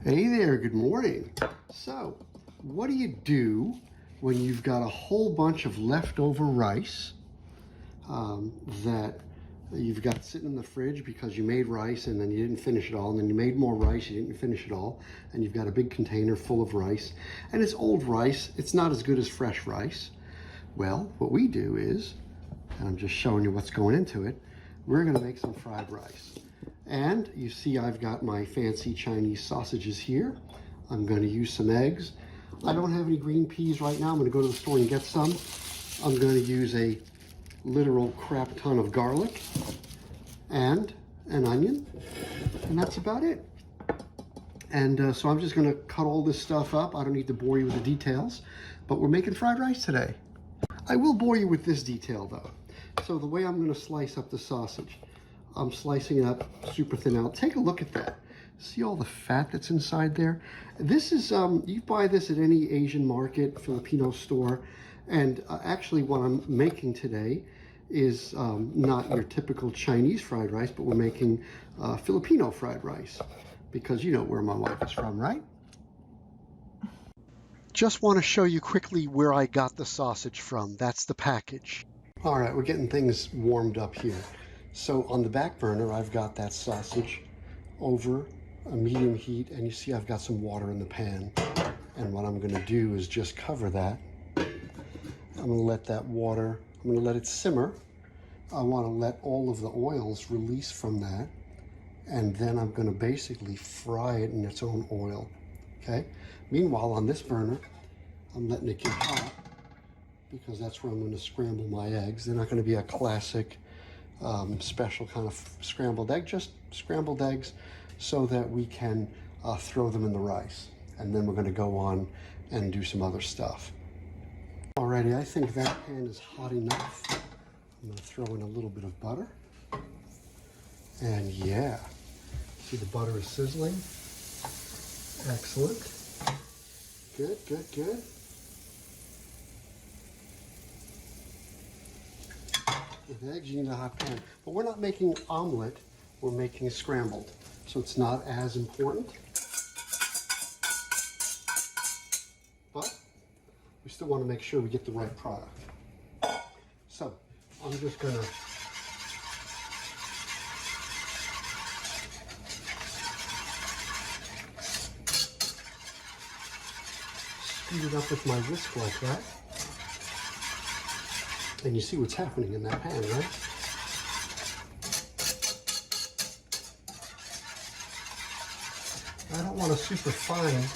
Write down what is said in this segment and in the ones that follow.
Hey there, good morning. So, what do you do when you've got a whole bunch of leftover rice that you've got sitting in the fridge because you made rice and then you didn't finish it all, and then you made more rice, you didn't finish it all, and you've got a big container full of rice, and it's old rice, it's not as good as fresh rice. Well, what we do is, and I'm just showing you what's going into it, we're gonna make some fried rice. And you see I've got my fancy Chinese sausages here. I'm going to use some eggs. I don't have any green peas right now. I'm going to go to the store and get some. I'm going to use a literal crap ton of garlic and an onion. And that's about it. And so I'm just going to cut all this stuff up. I don't need to bore you with the details, but we're making fried rice today. I will bore you with this detail though. So the way I'm going to slice up the sausage, I'm slicing it up super thin out. Take a look at that. See all the fat that's inside there? This is, you buy this at any Asian market, Filipino store. And actually what I'm making today is not your typical Chinese fried rice, but we're making Filipino fried rice. Because you know where my wife is from, right? Just want to show you quickly where I got the sausage from. That's the package. All right, we're getting things warmed up here. So on the back burner, I've got that sausage over a medium heat, and you see I've got some water in the pan. And what I'm gonna do is just cover that. I'm gonna let that water, I'm gonna let it simmer. I wanna let all of the oils release from that. And then I'm gonna basically fry it in its own oil, okay? Meanwhile, on this burner, I'm letting it get hot because that's where I'm gonna scramble my eggs. They're not gonna be a classic special kind of scrambled egg, just scrambled eggs so that we can throw them in the rice. And then we're going to go on and do some other stuff. Alrighty, I think that pan is hot enough. I'm going to throw in a little bit of butter. And yeah, see the butter is sizzling. Excellent. Good, good, good. With eggs, you need a hot pan. But we're not making omelet, we're making scrambled. So it's not as important. But we still want to make sure we get the right product. So I'm just gonna speed it up with my whisk like that. And you see what's happening in that pan, right? I don't want a super fine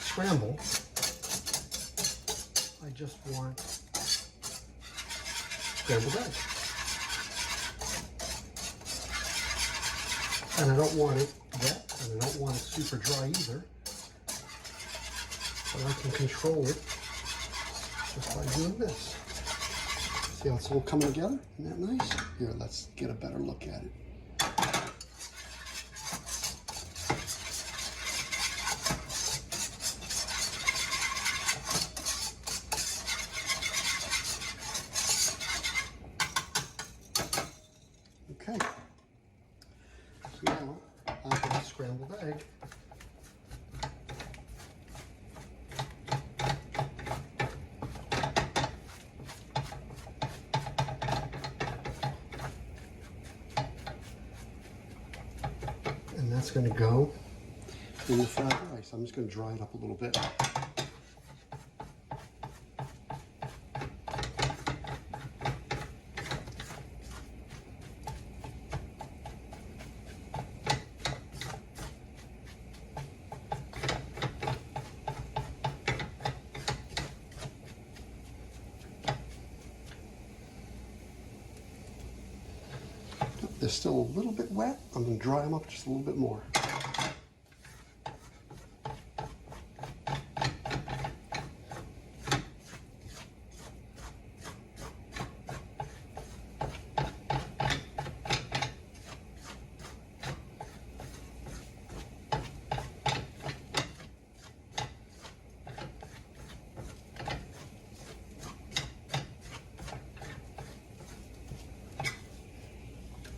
scramble. I just want scrambled eggs. And I don't want it wet, and I don't want it super dry either. But I can control it just by doing this. See how it's all coming together? Isn't that nice? Here, let's get a better look at it. Okay. So now I've got a scrambled egg. And that's going to go in the fried rice. I'm just going to dry it up a little bit. They're still a little bit wet. I'm going to dry them up just a little bit more.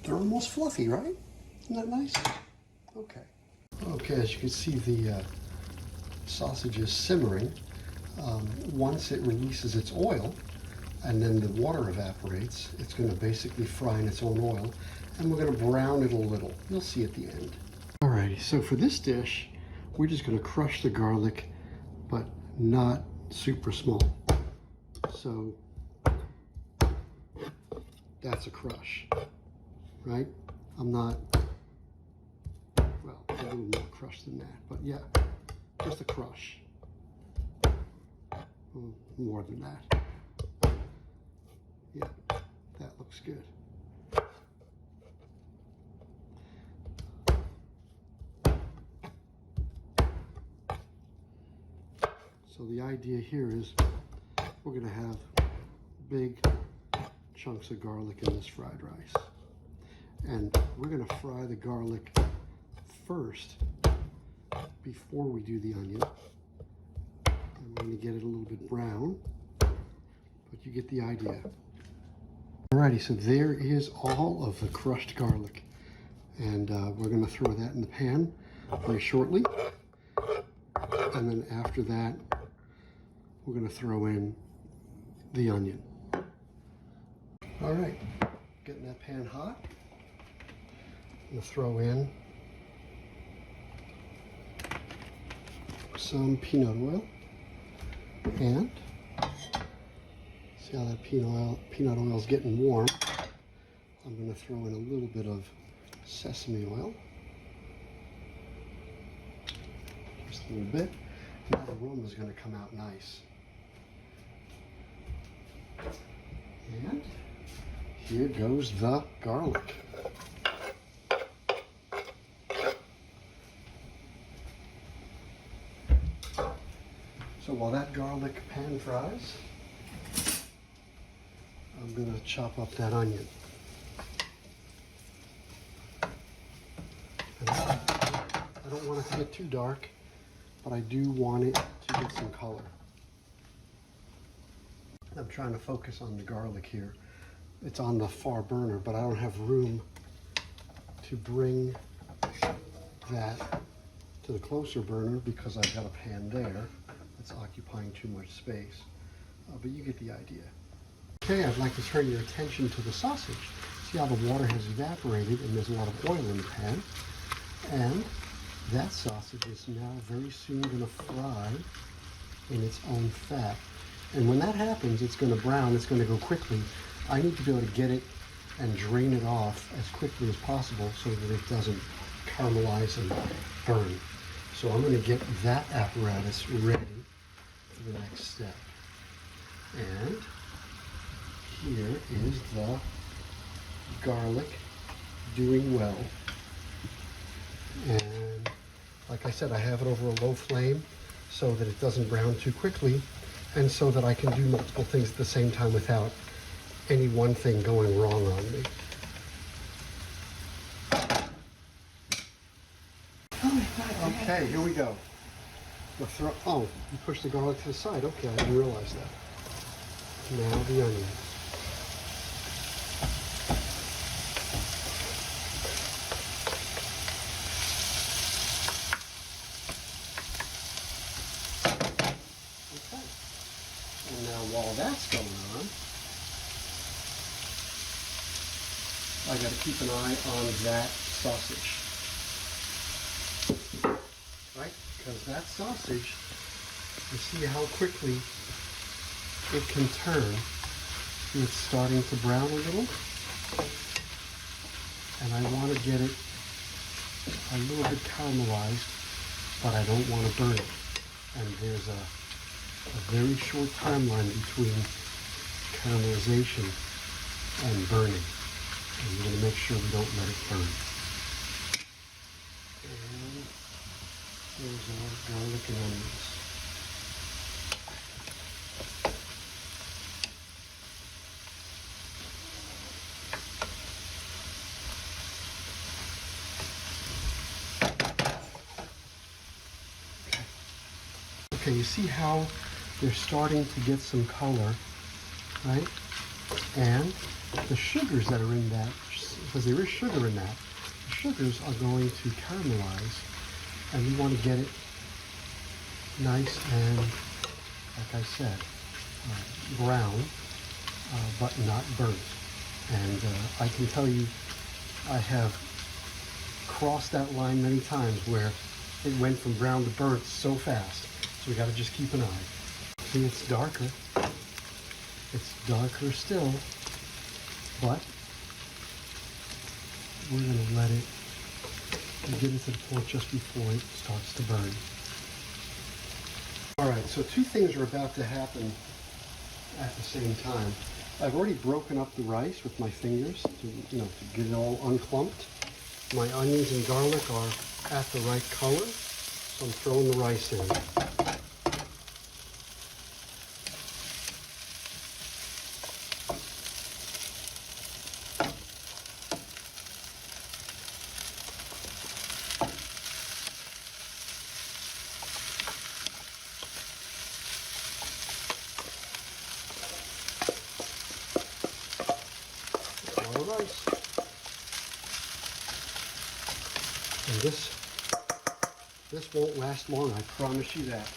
They're almost fluffy, right? Isn't that nice? Okay. Okay. Okay, as you can see, the sausage is simmering. Once it releases its oil and then the water evaporates, it's going to basically fry in its own oil, and we're going to brown it a little. You'll see at the end. Alrighty, so for this dish, we're just going to crush the garlic, but not super small. So that's a crush, right? I'm not, well, a little more crushed than that, but yeah, just a crush. More than that. Yeah, that looks good. So the idea here is we're going to have big chunks of garlic in this fried rice. And we're going to fry the garlic first before we do the onion. And we're going to get it a little bit brown, but you get the idea. Alrighty, so there is all of the crushed garlic. And we're going to throw that in the pan very shortly. And then after that, we're going to throw in the onion. All right, getting that pan hot. I'm going to throw in some peanut oil, and see how that peanut oil is getting warm. I'm going to throw in a little bit of sesame oil, just a little bit. Now the aroma is going to come out nice. And here goes the garlic. So while that garlic pan fries, I'm going to chop up that onion. And I don't want it to get too dark, but I do want it to get some color. I'm trying to focus on the garlic here. It's on the far burner, but I don't have room to bring that to the closer burner because I've got a pan there that's occupying too much space. But you get the idea. Okay, I'd like to turn your attention to the sausage. See how the water has evaporated and there's a lot of oil in the pan. And that sausage is now very soon going to fry in its own fat. And when that happens, it's going to brown, it's going to go quickly. I need to be able to get it and drain it off as quickly as possible so that it doesn't caramelize and burn. So I'm going to get that apparatus ready for the next step. And here is the garlic doing well. And like I said, I have it over a low flame so that it doesn't brown too quickly, and so that I can do multiple things at the same time without any one thing going wrong on me. Okay, here we go. Oh, you push the garlic to the side. Okay, I didn't realize that. Now the onion. Okay. And now while that's going on, I got to keep an eye on that sausage. Right? Because that sausage, you see how quickly it can turn. It's starting to brown a little. And I want to get it a little bit caramelized, but I don't want to burn it. And there's a very short timeline between caramelization and burning. And we're going to make sure we don't let it burn. And there's our garlic and onions. Okay, you see how they're starting to get some color, right? And the sugars that are in that, because there is sugar in that, the sugars are going to caramelize And we want to get it nice and, like I said, brown, but not burnt. And I can tell you, I have crossed that line many times where it went from brown to burnt so fast. So we got to just keep an eye. See, it's darker. It's darker still, but we're going to let it get it to the point just before it starts to burn. All right, so two things are about to happen at the same time. I've already broken up the rice with my fingers to get it all unclumped. My onions and garlic are at the right color, so I'm throwing the rice in. All the rice. And this won't last long, I promise you that.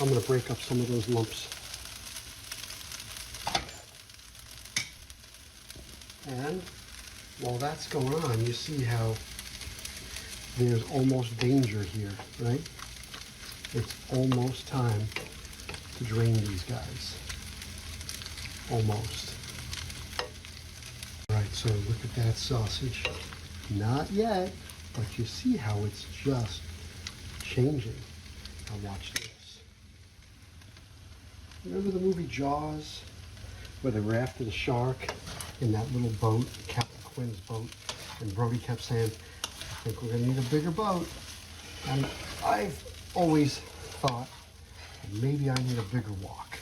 I'm going to break up some of those lumps. And while that's going on, you see how there's almost danger here, right? It's almost time to drain these guys. Almost. All right, so look at that sausage. Not yet, but you see how it's just changing. Now watch this. Remember the movie Jaws, where they were after the shark in that little boat, Captain Quinn's boat, and Brody kept saying, I think we're going to need a bigger boat. And I've always thought, maybe I need a bigger wok,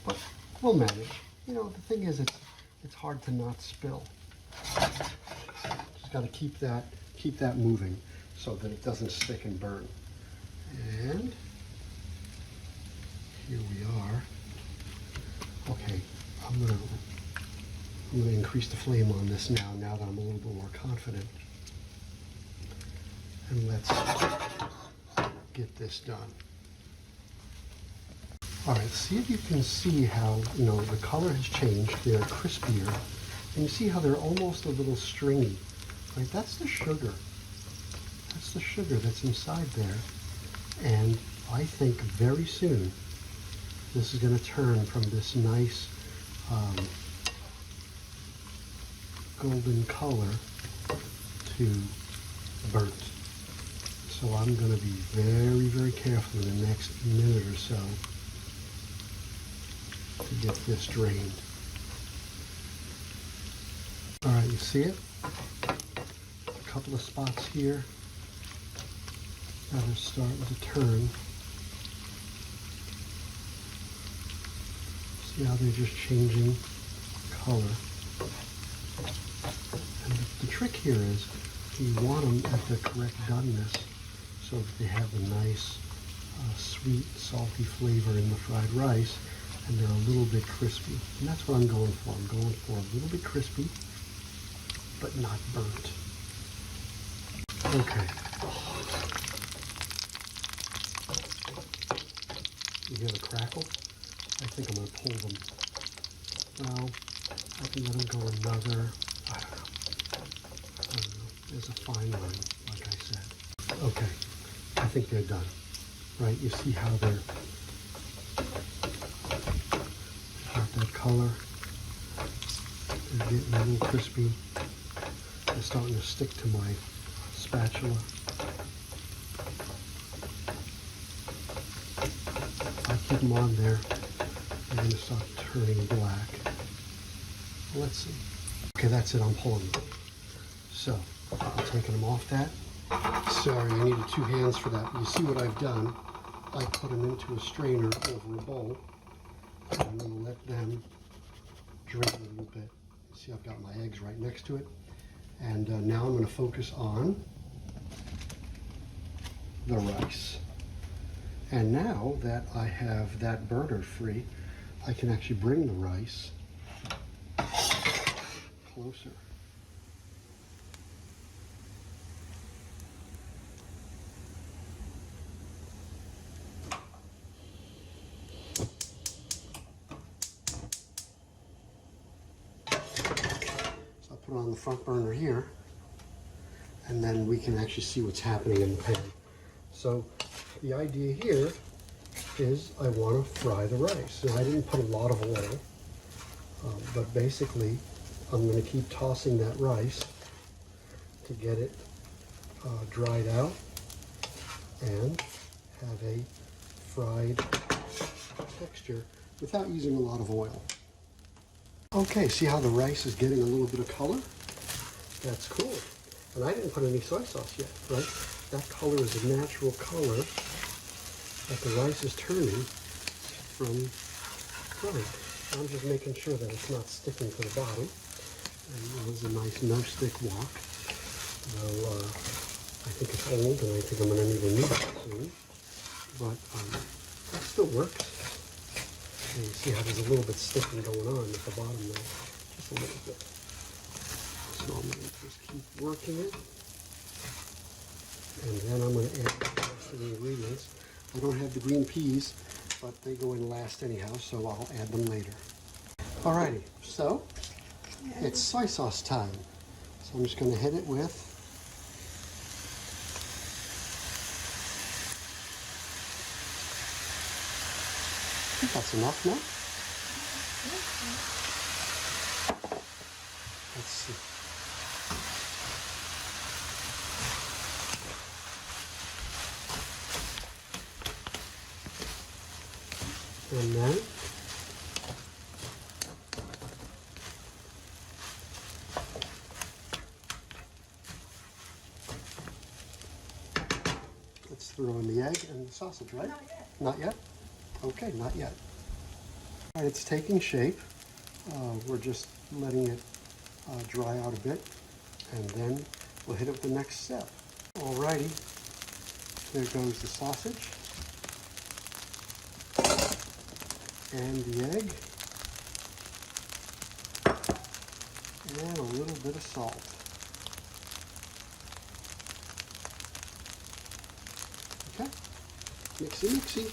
but we'll manage. You know, the thing is, it's hard to not spill. Just got to keep that moving so that it doesn't stick and burn. And here we are. Okay, I'm gonna increase the flame on this now that I'm a little bit more confident. And let's get this done. All right, see if you can see how, the color has changed. They're crispier. And you see how they're almost a little stringy. Right, that's the sugar. That's the sugar that's inside there. And I think very soon, this is going to turn from this nice golden color to burnt. So I'm going to be very, very careful in the next minute or so to get this drained. All right, you see it? A couple of spots here that are starting to turn. See how they're just changing color. And the trick here is you want them at the correct doneness so that they have a nice sweet, salty flavor in the fried rice, and they're a little bit crispy. And that's what I'm going for. I'm going for a little bit crispy, but not burnt. Okay. You hear the crackle? I think I'm going to pull them. Well, I can let them go another, I don't know. There's a fine line, like I said. Okay, I think they're done. Right, you see how they're got that color. They're getting a little crispy. They're starting to stick to my spatula. If I keep them on there, they're going to start turning black. Let's see. Okay, that's it. I'm pulling them. So, I'm taking them off that. Sorry, I needed two hands for that. You see what I've done? I put them into a strainer over a bowl. And I'm going to let them drain a little bit. See, I've got my eggs right next to it. And now I'm going to focus on the rice. And now that I have that burner free, I can actually bring the rice closer. Put it on the front burner here, and then we can actually see what's happening in the pan. So the idea here is I want to fry the rice. And I didn't put a lot of oil, but basically I'm going to keep tossing that rice to get it dried out and have a fried texture without using a lot of oil. Okay, see how the rice is getting a little bit of color? That's cool. And I didn't put any soy sauce yet, right? That color is a natural color that the rice is turning from frying. I'm just making sure that it's not sticking to the bottom. And there's a nice no-stick wok. Though I think it's old and I think I'm going to need a new one soon. But that still works. And you see how there's a little bit sticking going on at the bottom there, just a little bit. So I'm going to just keep working it. And then I'm going to add the rest of the ingredients. I don't have the green peas, but they go in last anyhow, so I'll add them later. Alrighty, so it's soy sauce time. So I'm just going to hit it with I think that's enough now. Let's see. And then let's throw in the egg and the sausage, right? Not yet. Not yet? Okay, not yet. All right, it's taking shape. We're just letting it dry out a bit, and then we'll hit it with the next step. Alrighty, there goes the sausage and the egg and a little bit of salt. Okay, mixy, mixy.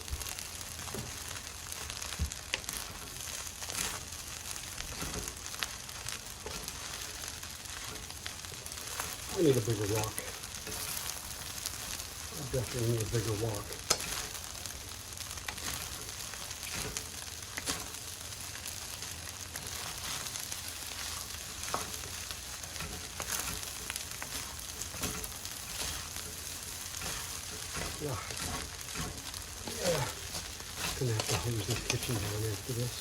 I need a bigger wok. I definitely need a bigger wok. Yeah. Gonna have to hose this kitchen down after this.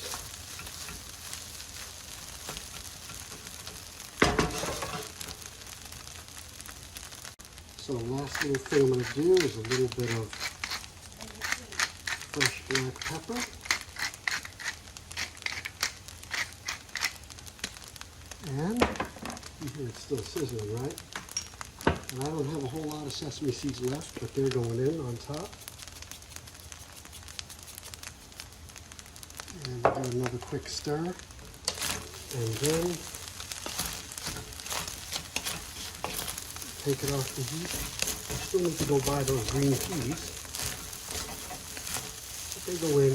So the last little thing I'm going to do is a little bit of fresh black pepper. And you hear it's still sizzling, right? And I don't have a whole lot of sesame seeds left, but they're going in on top. And we'll do another quick stir. And then take it off the heat. I still need to go buy those green peas, but they go in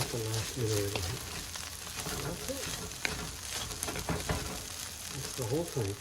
at the last minute. That's it. That's the whole thing.